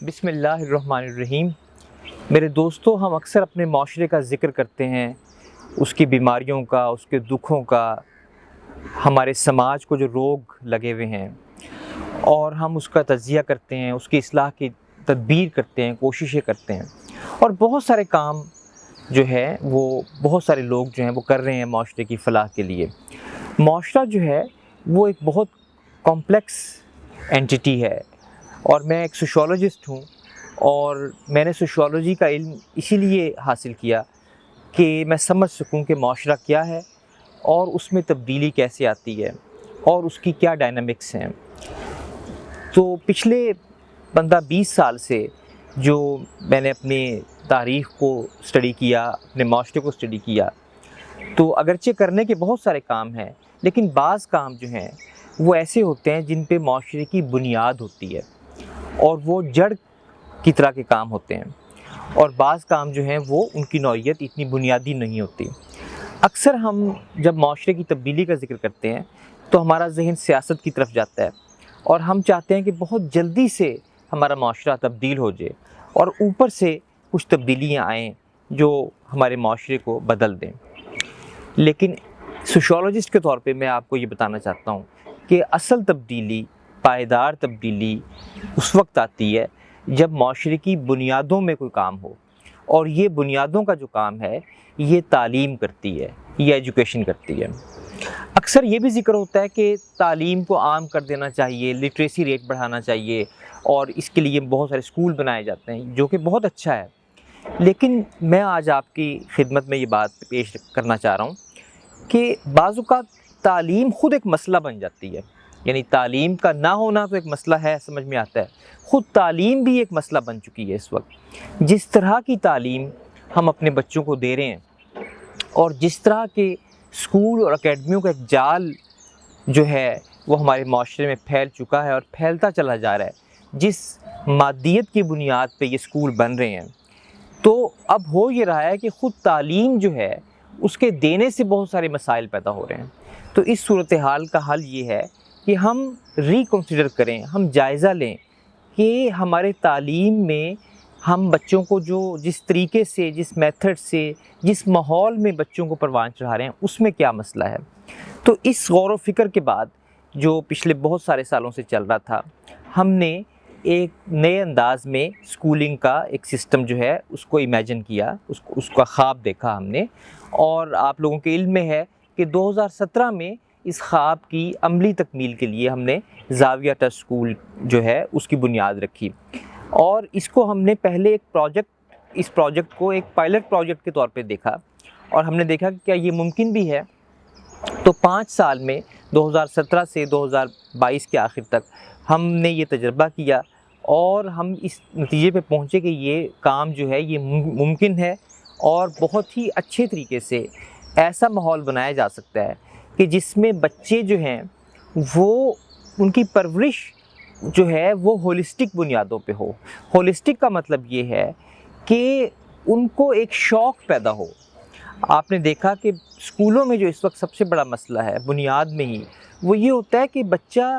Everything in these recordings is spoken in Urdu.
بسم اللہ الرحمن الرحیم۔ میرے دوستو، ہم اکثر اپنے معاشرے کا ذکر کرتے ہیں، اس کی بیماریوں کا، اس کے دکھوں کا، ہمارے سماج کو جو روگ لگے ہوئے ہیں، اور ہم اس کا تجزیہ کرتے ہیں، اس کی اصلاح کی تدبیر کرتے ہیں، کوششیں کرتے ہیں، اور بہت سارے کام جو ہے وہ بہت سارے لوگ جو ہیں وہ کر رہے ہیں معاشرے کی فلاح کے لیے۔ معاشرہ جو ہے وہ ایک بہت کمپلیکس اینٹیٹی ہے، اور میں ایک سوشیولوجسٹ ہوں، اور میں نے سوشیولوجی کا علم اسی لیے حاصل کیا کہ میں سمجھ سکوں کہ معاشرہ کیا ہے اور اس میں تبدیلی کیسے آتی ہے اور اس کی کیا ڈائنامکس ہیں۔ تو پچھلے 15-20 سال سے جو میں نے اپنی تاریخ کو اسٹڈی کیا، اپنے معاشرے کو اسٹڈی کیا، تو اگرچہ کرنے کے بہت سارے کام ہیں، لیکن بعض کام جو ہیں وہ ایسے ہوتے ہیں جن پہ معاشرے کی بنیاد ہوتی ہے، اور وہ جڑ کی طرح کے کام ہوتے ہیں، اور بعض کام جو ہیں وہ ان کی نوعیت اتنی بنیادی نہیں ہوتی۔ اکثر ہم جب معاشرے کی تبدیلی کا ذکر کرتے ہیں تو ہمارا ذہن سیاست کی طرف جاتا ہے، اور ہم چاہتے ہیں کہ بہت جلدی سے ہمارا معاشرہ تبدیل ہو جائے اور اوپر سے کچھ تبدیلیاں آئیں جو ہمارے معاشرے کو بدل دیں۔ لیکن سوشیولوجسٹ کے طور پہ میں آپ کو یہ بتانا چاہتا ہوں کہ اصل تبدیلی، پائیدار تبدیلی اس وقت آتی ہے جب معاشرے کی بنیادوں میں کوئی کام ہو، اور یہ بنیادوں کا جو کام ہے یہ تعلیم کرتی ہے، یہ ایجوکیشن کرتی ہے۔ اکثر یہ بھی ذکر ہوتا ہے کہ تعلیم کو عام کر دینا چاہیے، لٹریسی ریٹ بڑھانا چاہیے، اور اس کے لیے بہت سارے اسکول بنائے جاتے ہیں، جو کہ بہت اچھا ہے۔ لیکن میں آج آپ کی خدمت میں یہ بات پیش کرنا چاہ رہا ہوں کہ بعض اوقات تعلیم خود ایک مسئلہ بن جاتی ہے، یعنی تعلیم کا نہ ہونا تو ایک مسئلہ ہے، سمجھ میں آتا ہے، خود تعلیم بھی ایک مسئلہ بن چکی ہے اس وقت۔ جس طرح کی تعلیم ہم اپنے بچوں کو دے رہے ہیں، اور جس طرح کے اسکول اور اکیڈمیوں کا ایک جال جو ہے وہ ہمارے معاشرے میں پھیل چکا ہے اور پھیلتا چلا جا رہا ہے، جس مادیت کی بنیاد پہ یہ اسکول بن رہے ہیں، تو اب ہو یہ رہا ہے کہ خود تعلیم جو ہے اس کے دینے سے بہت سارے مسائل پیدا ہو رہے ہیں۔ تو اس صورتحال کا حل یہ ہے کہ ہم ریکنسیڈر کریں، ہم جائزہ لیں کہ ہمارے تعلیم میں ہم بچوں کو جس طریقے سے، جس میتھڈ سے، جس ماحول میں بچوں کو پروان چڑھا رہے ہیں اس میں کیا مسئلہ ہے۔ تو اس غور و فکر کے بعد جو پچھلے بہت سارے سالوں سے چل رہا تھا، ہم نے ایک نئے انداز میں اسکولنگ کا ایک سسٹم جو ہے اس کو امیجن کیا، اس کا خواب دیکھا ہم نے، اور آپ لوگوں کے علم میں ہے کہ 2017 میں اس خواب کی عملی تکمیل کے لیے ہم نے زاویہ ٹچ اسکول جو ہے اس کی بنیاد رکھی، اور اس کو ہم نے پہلے اس پروجیکٹ کو ایک پائلٹ پروجیکٹ کے طور پہ دیکھا، اور ہم نے دیکھا کہ کیا یہ ممکن بھی ہے۔ تو 5 سال میں 2017 سے 2022 کے آخر تک ہم نے یہ تجربہ کیا، اور ہم اس نتیجے پہ پہنچے کہ یہ کام جو ہے یہ ممکن ہے، اور بہت ہی اچھے طریقے سے ایسا ماحول بنایا جا سکتا ہے کہ جس میں بچے جو ہیں وہ ان کی پرورش جو ہے وہ ہولسٹک بنیادوں پہ ہو۔ ہولسٹک کا مطلب یہ ہے کہ ان کو ایک شوق پیدا ہو۔ آپ نے دیکھا کہ اسکولوں میں جو اس وقت سب سے بڑا مسئلہ ہے بنیاد میں ہی، وہ یہ ہوتا ہے کہ بچہ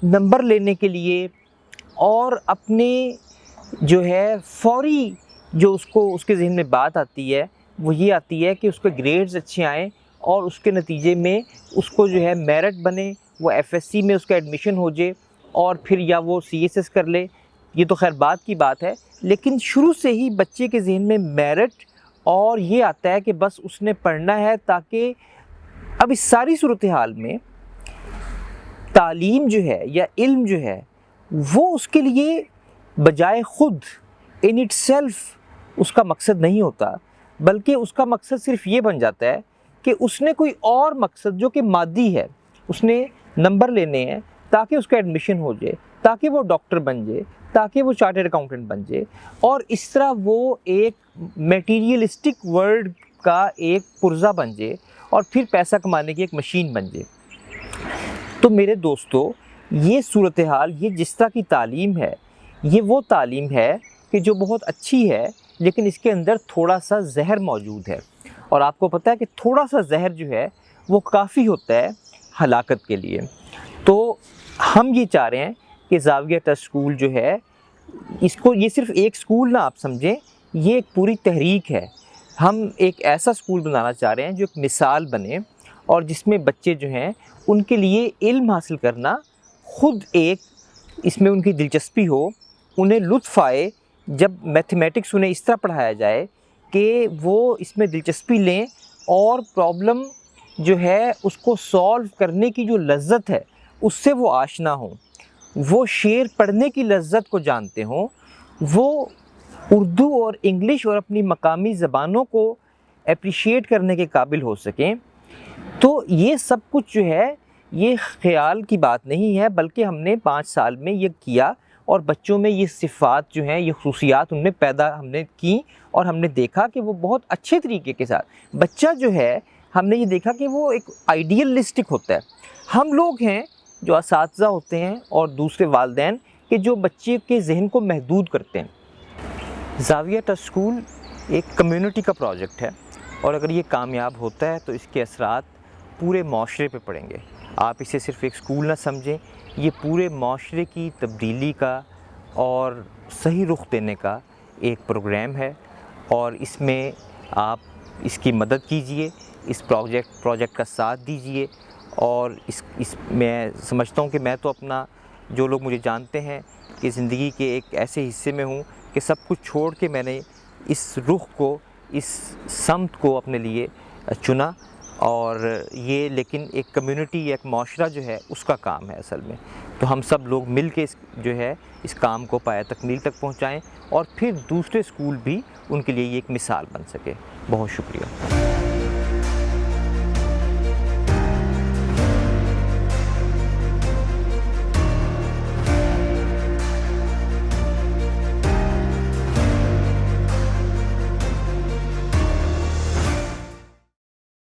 نمبر لینے کے لیے اور اپنے جو ہے فوری جو اس کے ذہن میں بات آتی ہے وہ یہ آتی ہے کہ اس کے گریڈز اچھے آئیں، اور اس کے نتیجے میں اس کو جو ہے میرٹ بنے، وہ ایف ایس سی میں اس کا ایڈمیشن ہو جائے، اور پھر یا وہ سی ایس ایس کر لے۔ یہ تو خیر بعد کی بات ہے، لیکن شروع سے ہی بچے کے ذہن میں میرٹ اور یہ آتا ہے کہ بس اس نے پڑھنا ہے، تاکہ اب اس ساری صورتحال میں تعلیم جو ہے یا علم جو ہے وہ اس کے لیے بجائے خود ان اٹ سیلف اس کا مقصد نہیں ہوتا، بلکہ اس کا مقصد صرف یہ بن جاتا ہے کہ اس نے کوئی اور مقصد جو کہ مادی ہے، اس نے نمبر لینے ہیں تاکہ اس کا ایڈمیشن ہو جائے، تاکہ وہ ڈاکٹر بن جائے، تاکہ وہ چارٹرڈ اکاؤنٹنٹ بن جائے، اور اس طرح وہ ایک میٹیریلسٹک ورلڈ کا ایک پرزہ بن جائے، اور پھر پیسہ کمانے کی ایک مشین بن جائے۔ تو میرے دوستو، یہ صورتحال، یہ جس طرح کی تعلیم ہے، یہ وہ تعلیم ہے کہ جو بہت اچھی ہے، لیکن اس کے اندر تھوڑا سا زہر موجود ہے، اور آپ کو پتہ ہے کہ تھوڑا سا زہر جو ہے وہ کافی ہوتا ہے ہلاکت کے لیے۔ تو ہم یہ چاہ رہے ہیں کہ زاویہ ٹچ اسکول جو ہے یہ صرف ایک سکول نہ آپ سمجھیں، یہ ایک پوری تحریک ہے۔ ہم ایک ایسا سکول بنانا چاہ رہے ہیں جو ایک مثال بنے، اور جس میں بچے جو ہیں ان کے لیے علم حاصل کرنا خود ایک، اس میں ان کی دلچسپی ہو، انہیں لطف آئے جب میتھمیٹکس انہیں اس طرح پڑھایا جائے کہ وہ اس میں دلچسپی لیں، اور پرابلم جو ہے اس کو سولو کرنے کی جو لذت ہے اس سے وہ آشنا ہوں، وہ شعر پڑھنے کی لذت کو جانتے ہوں، وہ اردو اور انگلش اور اپنی مقامی زبانوں کو اپریشیٹ کرنے کے قابل ہو سکیں۔ تو یہ سب کچھ جو ہے یہ خیال کی بات نہیں ہے، بلکہ ہم نے 5 سال میں یہ کیا، اور بچوں میں یہ صفات جو ہیں، یہ خصوصیات ان میں پیدا ہم نے کی، اور ہم نے دیکھا کہ وہ بہت اچھے طریقے کے ساتھ بچہ جو ہے، ہم نے یہ دیکھا کہ وہ ایک آئیڈیلسٹک ہوتا ہے۔ ہم لوگ ہیں جو اساتذہ ہوتے ہیں اور دوسرے والدین کہ جو بچے کے ذہن کو محدود کرتے ہیں۔ زاویہ ٹچ اسکول ایک کمیونٹی کا پروجیکٹ ہے، اور اگر یہ کامیاب ہوتا ہے تو اس کے اثرات پورے معاشرے پہ پڑیں گے۔ آپ اسے صرف ایک اسکول نہ سمجھیں، یہ پورے معاشرے کی تبدیلی کا اور صحیح رخ دینے کا ایک پروگرام ہے، اور اس میں آپ اس کی مدد کیجئے، اس پروجیکٹ کا ساتھ دیجئے، اور اس میں سمجھتا ہوں کہ میں تو اپنا، جو لوگ مجھے جانتے ہیں کہ زندگی کے ایک ایسے حصے میں ہوں کہ سب کچھ چھوڑ کے میں نے اس رخ کو، اس سمت کو اپنے لیے چنا، اور یہ لیکن ایک کمیونٹی، ایک معاشرہ جو ہے اس کا کام ہے اصل میں۔ تو ہم سب لوگ مل کے جو ہے اس کام کو پایہ تکمیل تک پہنچائیں، اور پھر دوسرے اسکول بھی ان کے لیے یہ ایک مثال بن سکے۔ بہت شکریہ۔